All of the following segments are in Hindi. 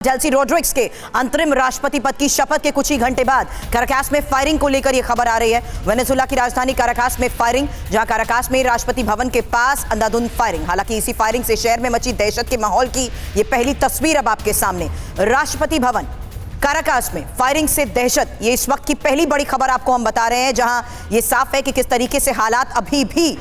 डेल्सी रॉड्रिग्स के अंतरिम राष्ट्रपति पद की शपथ के कुछ ही घंटे बाद काराकास में फायरिंग को लेकर यह खबर आ रही है। वेनेजुएला की राजधानी काराकास में फायरिंग, जहां काराकास में राष्ट्रपति भवन के पास अंधाधुंध फायरिंग। हालांकि इसी फायरिंग से शहर में मची दहशत के माहौल की ये पहली तस्वीर अब आपके सामने। राष्ट्रपति भवन काराकास में फायरिंग से दहशत, ये इस वक्त की पहली बड़ी खबर आपको हम बता रहे हैं, जहां ये साफ है कि किस तरीके से हालात अभी भी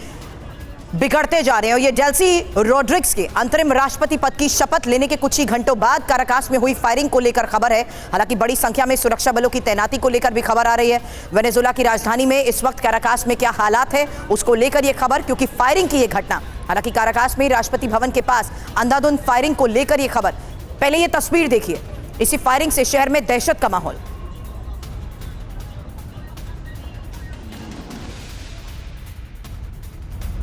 बिगड़ते जा रहे हैं। और ये डेल्सी रॉड्रिग्स के अंतरिम राष्ट्रपति पद की शपथ लेने के कुछ ही घंटों बाद काराकास में हुई फायरिंग को लेकर खबर है। हालांकि बड़ी संख्या में सुरक्षा बलों की तैनाती को लेकर भी खबर आ रही है। वेनेजुएला की राजधानी में इस वक्त काराकास में क्या हालात है उसको लेकर यह खबर, क्योंकि फायरिंग की यह घटना, हालांकि काराकास में राष्ट्रपति भवन के पास अंधाधुंध फायरिंग को लेकर यह खबर। पहले यह तस्वीर देखिए, इसी फायरिंग से शहर में दहशत का माहौल।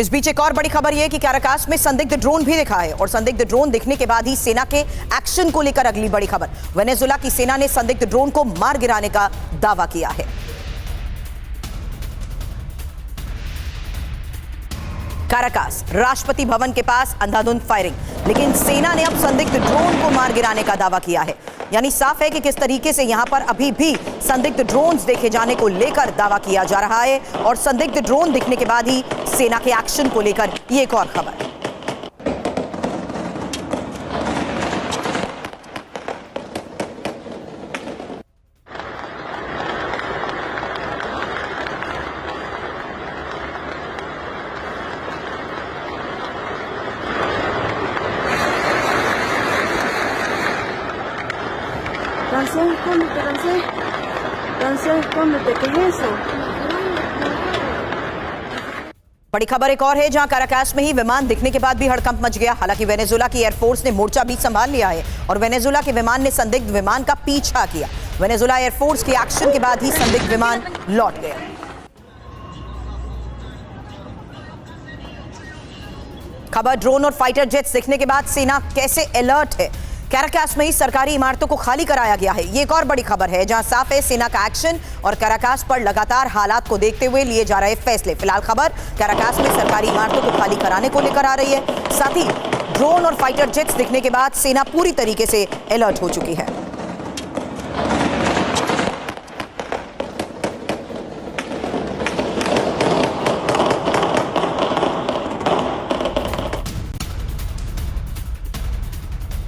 इस बीच एक और बड़ी खबर यह है कि काराकास में संदिग्ध ड्रोन भी दिखा है, और संदिग्ध ड्रोन दिखने के बाद ही सेना के एक्शन को लेकर अगली बड़ी खबर। वेनेजुएला की सेना ने संदिग्ध ड्रोन को मार गिराने का दावा किया है। काराकास राष्ट्रपति भवन के पास अंधाधुंध फायरिंग, लेकिन सेना ने अब संदिग्ध ड्रोन को मार गिराने का दावा किया है। यानी साफ है कि किस तरीके से यहां पर अभी भी संदिग्ध ड्रोन्स देखे जाने को लेकर दावा किया जा रहा है, और संदिग्ध ड्रोन दिखने के बाद ही सेना के एक्शन को लेकर ये एक और खबर। Cómete, ¿qué es eso? बड़ी खबर एक और है, जहां काराकास में ही विमान दिखने के बाद भी हड़कंप मच गया। हालांकि वेनेजुएला की एयरफोर्स ने मोर्चा भी संभाल लिया है, और वेनेजुएला के विमान ने संदिग्ध विमान का पीछा किया। वेनेजुएला एयरफोर्स के एक्शन के बाद ही संदिग्ध विमान लौट गया। खबर ड्रोन और फाइटर जेट्स दिखने के बाद सेना कैसे अलर्ट है। काराकास में ही सरकारी इमारतों को खाली कराया गया है, ये एक और बड़ी खबर है, जहां साफ है सेना का एक्शन और काराकास पर लगातार हालात को देखते हुए लिए जा रहे फैसले। फिलहाल खबर काराकास में सरकारी इमारतों को खाली कराने को लेकर आ रही है। साथ ही ड्रोन और फाइटर जेट्स दिखने के बाद सेना पूरी तरीके से अलर्ट हो चुकी है।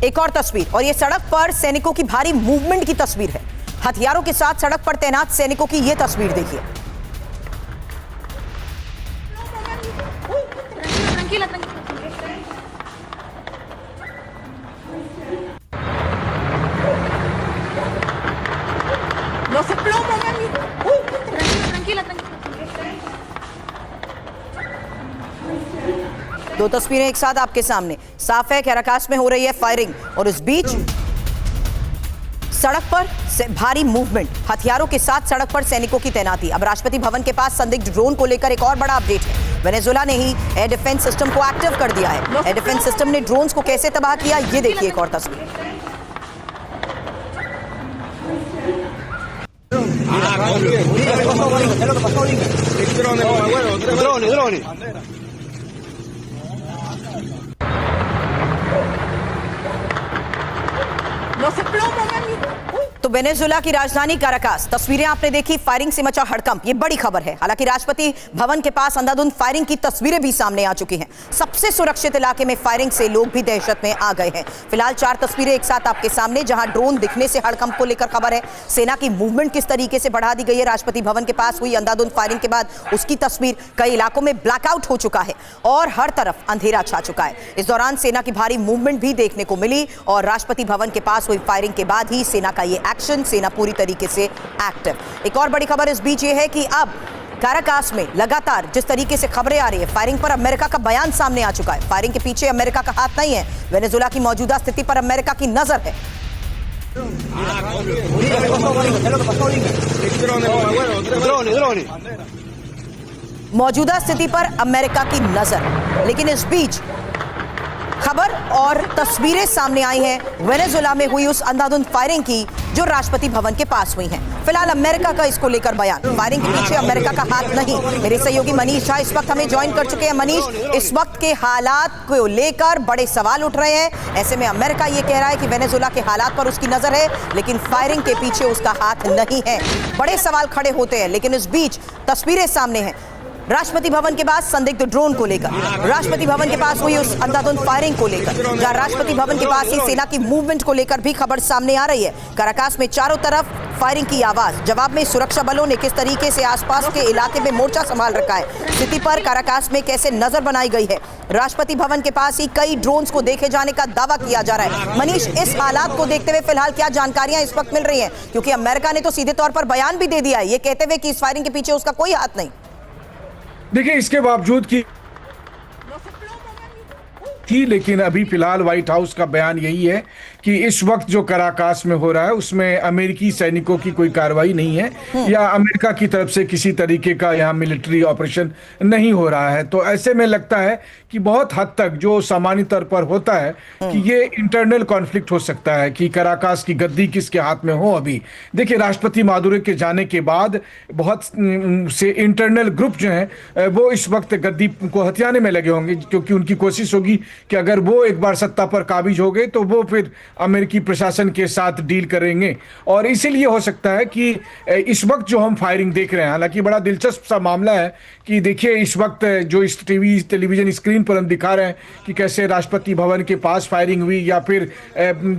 एक और तस्वीर, और ये सड़क पर सैनिकों की भारी मूवमेंट की तस्वीर है। हथियारों के साथ सड़क पर तैनात सैनिकों की ये तस्वीर देखिए। दो तस्वीरें एक साथ आपके सामने। साफ है काराकास में हो रही है फायरिंग, और इस बीच सड़क पर भारी मूवमेंट, हथियारों के साथ सड़क पर सैनिकों की तैनाती। अब राष्ट्रपति भवन के पास संदिग्ध ड्रोन को लेकर एक और बड़ा अपडेट है। वेनेजुएला ने ही एयर डिफेंस सिस्टम को एक्टिव कर दिया है। एयर डिफेंस सिस्टम ने ड्रोन्स को कैसे तबाह किया, ये देखिए एक और तस्वीर। तो वेनेजुएला की राजधानी काराकास, तस्वीरें आपने देखी, फायरिंग से मचा हड़कंप, ये बड़ी खबर है। हालांकि राष्ट्रपति भवन के पास अंधाधुंध फायरिंग की तस्वीरें भी सामने आ चुकी हैं। सबसे सुरक्षित इलाके में फायरिंग से लोग भी दहशत में आ गए हैं। फिलहाल 4 तस्वीरें एक साथ आपके सामने, जहां ड्रोन दिखने से हड़कंप को लेकर खबर है। सेना की मूवमेंट किस तरीके से बढ़ा दी गई है राष्ट्रपति भवन के पास हुई अंधाधुंध फायरिंग के बाद, उसकी तस्वीर। कई इलाकों में ब्लैकआउट हो चुका है और हर तरफ अंधेरा छा चुका है। इस दौरान सेना की भारी मूवमेंट भी देखने को मिली, और राष्ट्रपति भवन के पास हुई फायरिंग के बाद ही सेना का ये एक्शन, सेना पूरी तरीके से एक्टिव। एक और बड़ी खबर इस बीच ये है कि अब काराकास में लगातार जिस तरीके से खबरें आ रही है, फायरिंग पर अमेरिका का बयान सामने आ चुका है। फायरिंग के पीछे अमेरिका का हाथ नहीं है, वेनेजुएला की मौजूदा स्थिति पर अमेरिका की नजर है। मौजूदा स्थिति पर अमेरिका की नजर, लेकिन इस बीच खबर और तस्वीरें सामने आई हैं वेनेजुएला में हुई उस अंधाधुंध फायरिंग की, जो राष्ट्रपति भवन के पास हुई हैं। फिलहाल अमेरिका का इसको लेकर बयान, फायरिंग के पीछे अमेरिका का हाथ नहीं। मेरे सहयोगी मनीष झा इस वक्त हमें ज्वाइन कर चुके हैं। मनीष, इस वक्त के हालात को लेकर बड़े सवाल उठ रहे हैं। ऐसे में अमेरिका ये कह रहा है कि वेनेजुएला के हालात पर उसकी नजर है, लेकिन फायरिंग के पीछे उसका हाथ नहीं है। बड़े सवाल खड़े होते हैं, लेकिन इस बीच तस्वीरें सामने हैं राष्ट्रपति भवन के पास संदिग्ध ड्रोन को लेकर, राष्ट्रपति भवन के पास हुई उस अंधाधुंध फायरिंग को लेकर, जहां राष्ट्रपति भवन के पास ही सेना की मूवमेंट को लेकर भी खबर सामने आ रही है। काराकास में चारों तरफ फायरिंग की आवाज, जवाब में सुरक्षा बलों ने किस तरीके से आसपास के इलाके में मोर्चा संभाल रखा है, स्थिति पर काराकास में कैसे नजर बनाई गई है। राष्ट्रपति भवन के पास ही कई ड्रोन्स को देखे जाने का दावा किया जा रहा है। मनीष, इस हालात को देखते हुए फिलहाल क्या जानकारियां इस वक्त मिल रही हैं, क्योंकि अमेरिका ने तो सीधे तौर पर बयान भी दे दिया है ये कहते हुए कि इस फायरिंग के पीछे उसका कोई हाथ नहीं। देखिए, इसके बावजूद कि थी, लेकिन अभी फिलहाल व्हाइट हाउस का बयान यही है कि इस वक्त जो काराकास में हो रहा है उसमें अमेरिकी सैनिकों की कोई कार्रवाई नहीं है या अमेरिका की तरफ से किसी तरीके का यहाँ मिलिट्री ऑपरेशन नहीं हो रहा है। तो ऐसे में लगता है कि बहुत हद तक जो सामान्य तौर पर होता है कि ये इंटरनल कॉन्फ्लिक्ट हो सकता है कि काराकास की गद्दी किसके हाथ में हो। अभी देखिए, राष्ट्रपति मादुरो के जाने के बाद बहुत से इंटरनल ग्रुप जो हैं वो इस वक्त गद्दी को हथियाने में लगे होंगे, क्योंकि उनकी कोशिश होगी कि अगर वो एक बार सत्ता पर काबिज हो गए तो वो फिर अमेरिकी प्रशासन के साथ डील करेंगे। और इसीलिए हो सकता है कि इस वक्त जो हम फायरिंग देख रहे हैं, हालांकि बड़ा दिलचस्प सा मामला है कि देखिए इस वक्त जो इस टेलीविजन स्क्रीन पर हम दिखा रहे हैं कि कैसे राष्ट्रपति भवन के पास फायरिंग हुई, या फिर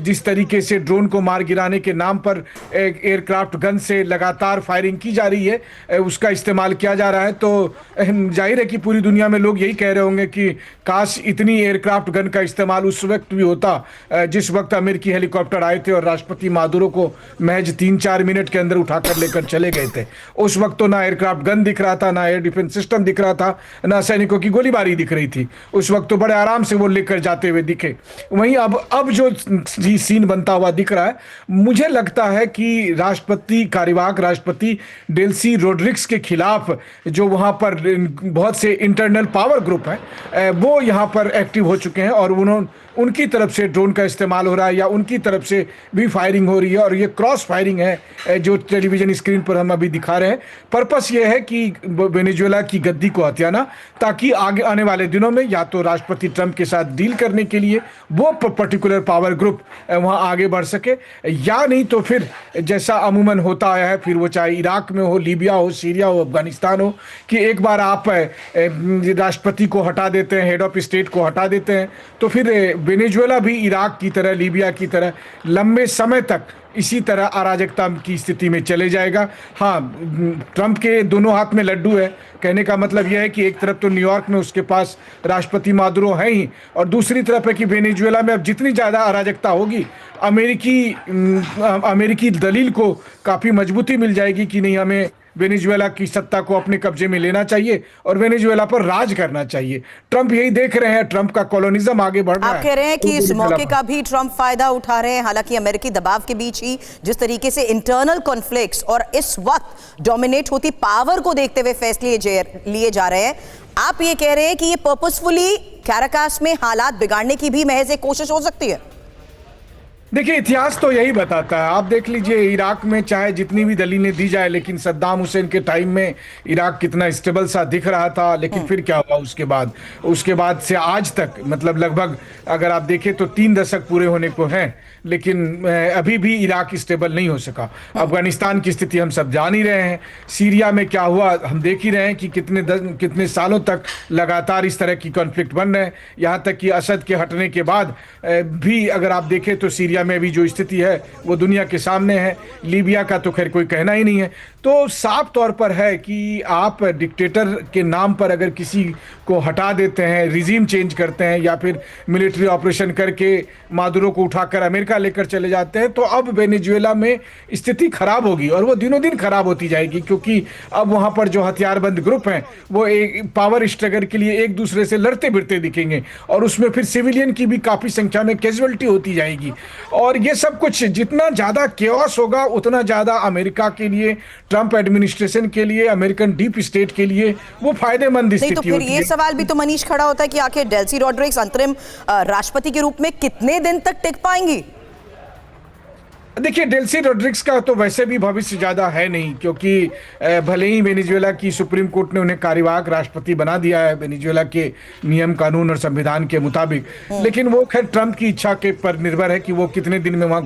जिस तरीके से ड्रोन को मार गिराने के नाम पर एयरक्राफ्ट गन से लगातार फायरिंग की जा रही है, उसका इस्तेमाल किया जा रहा है। तो जाहिर है कि पूरी दुनिया में लोग यही कह रहे होंगे कि काश इतनी एयरक्राफ्ट गन का इस्तेमाल उस वक्त भी होता जिस वक्त अमेरिकी हेलीकॉप्टर आए थे और राष्ट्रपति मादुरो को महज 3-4 मिनट के अंदर उठाकर लेकर चले गए थे। उस वक्त तो ना एयरक्राफ्ट गन दिख रहा था, ना एयर डिफेंस सिस्टम दिख रहा था, ना सैनिकों की गोलीबारी दिख रही थी। उस वक्त तो बड़े आराम से वो लेकर जाते हुए दिखे। वहीं अब जो सीन बनता हुआ दिख रहा है, मुझे लगता है कि कार्यवाहक राष्ट्रपति डेल्सी रोड्रिग्स के खिलाफ जो वहां पर बहुत से इंटरनल पावर ग्रुप हैं वो यहां पर एक्टिव हो चुके हैं और उनकी तरफ से ड्रोन का इस्तेमाल हो रहा है या उनकी तरफ से भी फायरिंग हो रही है। और ये क्रॉस फायरिंग है जो टेलीविजन स्क्रीन पर हम अभी दिखा रहे हैं। पर्पस ये है कि वेनेजुएला की गद्दी को हथियाना, ताकि आगे आने वाले दिनों में या तो राष्ट्रपति ट्रंप के साथ डील करने के लिए वो पर्टिकुलर पावर ग्रुप वहाँ आगे बढ़ सके, या नहीं तो फिर जैसा अमूमन होता आया है, फिर वो चाहे इराक में हो, लीबिया हो, सीरिया हो, अफगानिस्तान हो, कि एक बार आप राष्ट्रपति को हटा देते हैं, हेड ऑफ स्टेट को हटा देते हैं, तो फिर वेनेजुएला भी इराक की तरह, लीबिया की तरह लंबे समय तक इसी तरह अराजकता की स्थिति में चले जाएगा। हाँ, ट्रंप के दोनों हाथ में लड्डू है। कहने का मतलब यह है कि एक तरफ तो न्यूयॉर्क में उसके पास राष्ट्रपति मादुरो है ही, और दूसरी तरफ है कि वेनेजुएला में अब जितनी ज़्यादा अराजकता होगी, अमेरिकी दलील को काफ़ी मजबूती मिल जाएगी कि नहीं, हमें वेनेजुएला की सत्ता को अपने कब्जे में लेना चाहिए और वेनेजुएला पर राज करना चाहिए। ट्रंप यही देख रहे हैं, ट्रंप का कॉलोनिज्म आगे बढ़ रहा है। आप कह रहे हैं कि इस मौके का भी ट्रंप फायदा उठा रहे हैं, हालांकि अमेरिकी दबाव के बीच ही जिस तरीके से इंटरनल कॉन्फ्लिक्ट्स और इस वक्त डोमिनेट होती पावर को देखते हुए फैसले लिए जा रहे हैं। आप ये कह रहे हैं कि ये पर्पसफुली काराकास में हालात बिगाड़ने की भी महज एक कोशिश हो सकती है? देखिए, इतिहास तो यही बताता है। आप देख लीजिए, इराक में चाहे जितनी भी दलीलें दी जाए, लेकिन सद्दाम हुसैन के टाइम में इराक कितना स्टेबल सा दिख रहा था, लेकिन फिर क्या हुआ उसके बाद से आज तक, मतलब लगभग अगर आप देखें तो 3 दशक पूरे होने को हैं, लेकिन अभी भी इराक स्टेबल नहीं हो सका। अफगानिस्तान की स्थिति हम सब जान ही रहे हैं, सीरिया में क्या हुआ हम देख ही रहे हैं कि कितने सालों तक लगातार इस तरह की कॉन्फ्लिक्ट बन रहे हैं। यहाँ तक कि असद के हटने के बाद भी अगर आप देखें तो सीरिया में भी जो स्थिति है वो दुनिया के सामने है। लीबिया का तो खैर कोई कहना ही नहीं है। तो साफ तौर पर है कि आप डिक्टेटर के नाम पर अगर किसी को हटा देते हैं, रिजीम चेंज करते हैं, या फिर मिलिट्री ऑपरेशन करके मादुरो को उठाकर अमेरिका लेकर चले जाते हैं, तो अब वेनेजुएला में स्थिति खराब होगी और वो दिनों दिन खराब होती जाएगी, क्योंकि अब वहां पर जो हथियारबंद ग्रुप हैं वो एक पावर स्ट्रगल के लिए एक दूसरे से लड़ते भिड़ते दिखेंगे और उसमें फिर सिविलियन की भी काफी संख्या में कैजुअलिटी होती जाएगी। और ये सब कुछ जितना ज्यादा केओस होगा उतना ज्यादा अमेरिका के लिए, ट्रंप एडमिनिस्ट्रेशन के लिए, अमेरिकन डीप स्टेट के लिए वो फायदेमंद स्थिति होती है। तो फिर ये सवाल भी तो मनीष खड़ा होता है कि आखिर डेल्सी रॉड्रिग्स अंतरिम राष्ट्रपति के रूप में कितने दिन तक टिक पाएंगी? देखिए, डेल्सी रोड्रिग्स का तो वैसे भी भविष्य ज्यादा है नहीं, क्योंकि भले ही वेनेजुएला की सुप्रीम कोर्ट ने उन्हें कार्यवाहक राष्ट्रपति बना दिया है वेनेजुएला के नियम कानून और संविधान के मुताबिक, लेकिन वो खैर ट्रंप की इच्छा के पर निर्भर है कि वो कितने दिन में वहां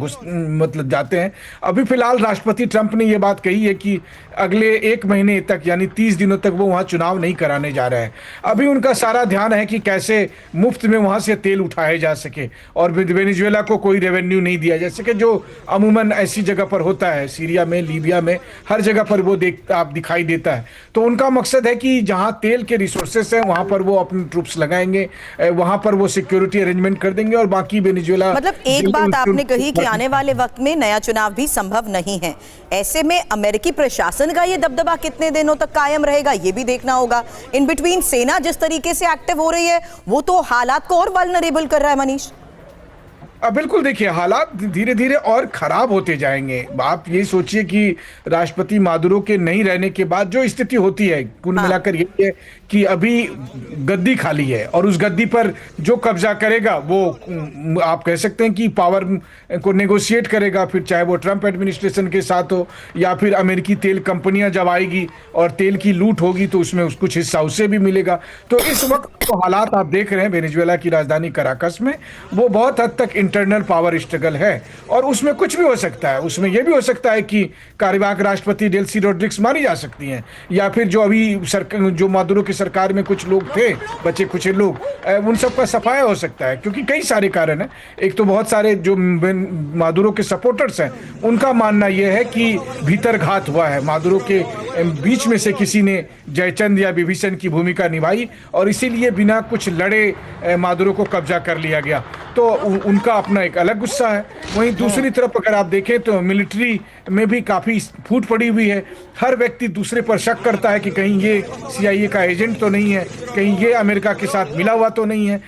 मतलब जाते हैं। अभी फिलहाल राष्ट्रपति ट्रंप ने ये बात कही है कि अगले 1 महीने तक, यानी 30 दिनों तक वो वहां चुनाव नहीं कराने जा रहे हैं। अभी उनका सारा ध्यान है कि कैसे मुफ्त में वहां से तेल उठाया जा सके और वेनेजुएला को कोई रेवेन्यू नहीं दिया जा सके, जो अमूमन ऐसी जगह पर होता है, सीरिया में, लीबिया में, हर जगह पर वो आप दिखाई देता है। तो उनका मकसद है कि जहां तेल के रिसोर्सेस हैं वहां पर वो अपने ट्रूप्स लगाएंगे, वहां पर वो सिक्योरिटी अरेंजमेंट कर देंगे और बाकी वेनेजुएला। मतलब एक बात आपने कही कि आने वाले वक्त में नया चुनाव भी संभव नहीं है, ऐसे में अमेरिकी प्रशासन का ये दबदबा कितने दिनों तक कायम रहेगा ये भी देखना होगा। इन बिटवीन सेना जिस तरीके से एक्टिव हो रही है वो तो हालात को और वल्नरेबल कर रहा है। मनीष, बिल्कुल, देखिए, हालात धीरे धीरे और खराब होते जाएंगे। आप ये सोचिए कि राष्ट्रपति मादुरो के नहीं रहने के बाद जो स्थिति होती है, कुल मिलाकर ये है कि अभी गद्दी खाली है और उस गद्दी पर जो कब्जा करेगा वो आप कह सकते हैं कि पावर को नेगोशिएट करेगा, फिर चाहे वो ट्रंप एडमिनिस्ट्रेशन के साथ हो या फिर अमेरिकी तेल कंपनियां जब आएगी और तेल की लूट होगी तो उसमें कुछ हिस्सा उससे भी मिलेगा। तो इस वक्त तो हालात आप देख रहे हैं वेनेजुएला की राजधानी कराकस में, वो बहुत हद तक इंटरनल पावर स्ट्रगल है और उसमें कुछ भी हो सकता है। उसमें यह भी हो सकता है कि कार्यवाहक राष्ट्रपति डेल्सी रोड्रिग्स मारी जा सकती हैं, या फिर जो अभी जो मादुरो की सरकार में कुछ लोग थे, बचे कुछ लोग, उन सब का सफाया हो सकता है, क्योंकि कई सारे कारण हैं। एक तो बहुत सारे जो मादुरो के सपोर्टर्स हैं उनका मानना यह है कि भीतर घात हुआ है, मादुरो के बीच में से किसी ने जयचंद या विभीषण की भूमिका निभाई और इसीलिए बिना कुछ लड़े मादुरो को कब्जा कर लिया गया। तो उनका अपना एक अलग गुस्सा है। वहीं दूसरी तरफ अगर आप देखें तो मिलिट्री में भी काफी फूट पड़ी हुई है। हर व्यक्ति दूसरे पर शक करता है कि कहीं ये CIA का एजेंट तो नहीं है, कहीं ये अमेरिका के साथ मिला हुआ तो नहीं है।